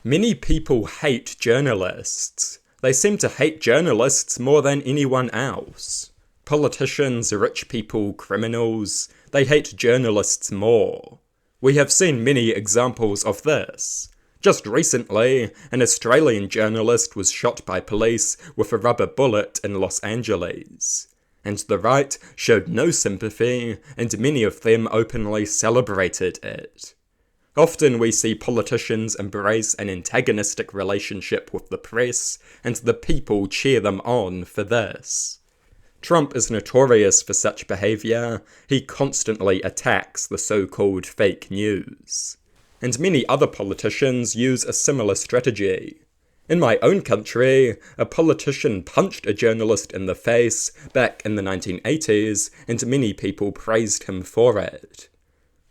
Many people hate journalists. They seem to hate journalists more than anyone else. Politicians, rich people, criminals, they hate journalists more. We have seen many examples of this. Just recently, an Australian journalist was shot by police with a rubber bullet in Los Angeles. And the right showed no sympathy, and many of them openly celebrated it. Often we see politicians embrace an antagonistic relationship with the press, and the people cheer them on for this. Trump is notorious for such behaviour. He constantly attacks the so-called fake news. And many other politicians use a similar strategy. In my own country, a politician punched a journalist in the face back in the 1980s, and many people praised him for it.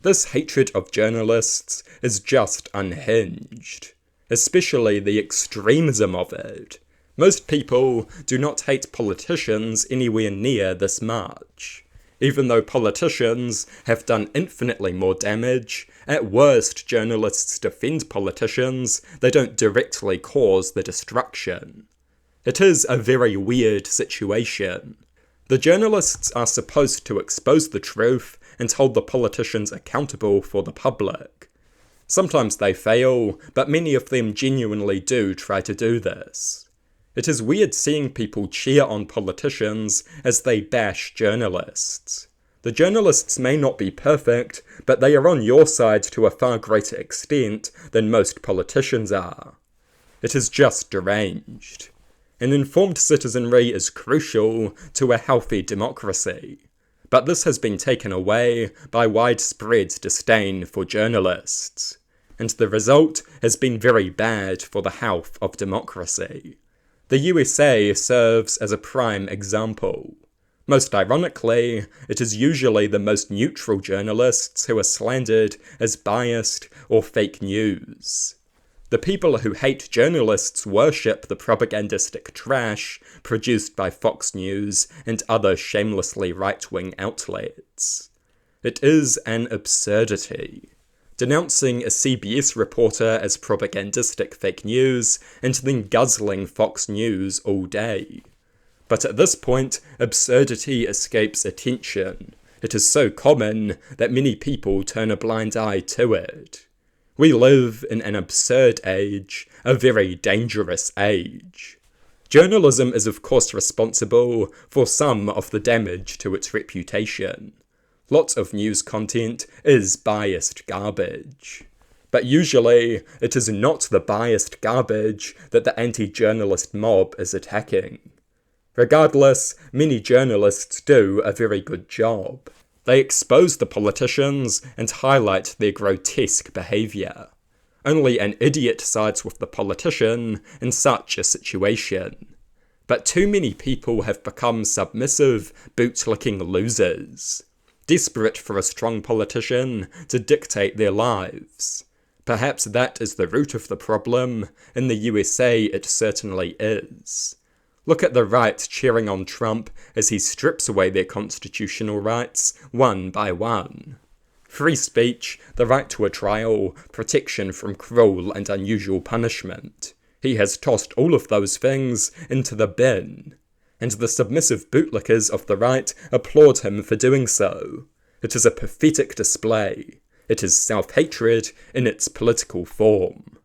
This hatred of journalists is just unhinged, especially the extremism of it. Most people do not hate politicians anywhere near this much. Even though politicians have done infinitely more damage, at worst journalists defend politicians, they don't directly cause the destruction. It is a very weird situation. The journalists are supposed to expose the truth and hold the politicians accountable for the public. Sometimes they fail, but many of them genuinely do try to do this. It is weird seeing people cheer on politicians as they bash journalists. The journalists may not be perfect, but they are on your side to a far greater extent than most politicians are. It is just deranged. An informed citizenry is crucial to a healthy democracy, but this has been taken away by widespread disdain for journalists, and the result has been very bad for the health of democracy. The USA serves as a prime example. Most ironically, it is usually the most neutral journalists who are slandered as biased or fake news. The people who hate journalists worship the propagandistic trash produced by Fox News and other shamelessly right-wing outlets. It is an absurdity. Denouncing a CBS reporter as propagandistic fake news and then guzzling Fox News all day. But at this point, absurdity escapes attention. It is so common that many people turn a blind eye to it. We live in an absurd age, a very dangerous age. Journalism is of course responsible for some of the damage to its reputation. Lots of news content is biased garbage. But usually, it is not the biased garbage that the anti-journalist mob is attacking. Regardless, many journalists do a very good job. They expose the politicians and highlight their grotesque behaviour. Only an idiot sides with the politician in such a situation. But too many people have become submissive, bootlicking losers, desperate for a strong politician to dictate their lives. Perhaps that is the root of the problem. In the USA, it certainly is. Look at the right cheering on Trump as he strips away their constitutional rights, one by one. Free speech, the right to a trial, protection from cruel and unusual punishment. He has tossed all of those things into the bin. And the submissive bootlickers of the right applaud him for doing so. It is a pathetic display. It is self-hatred in its political form.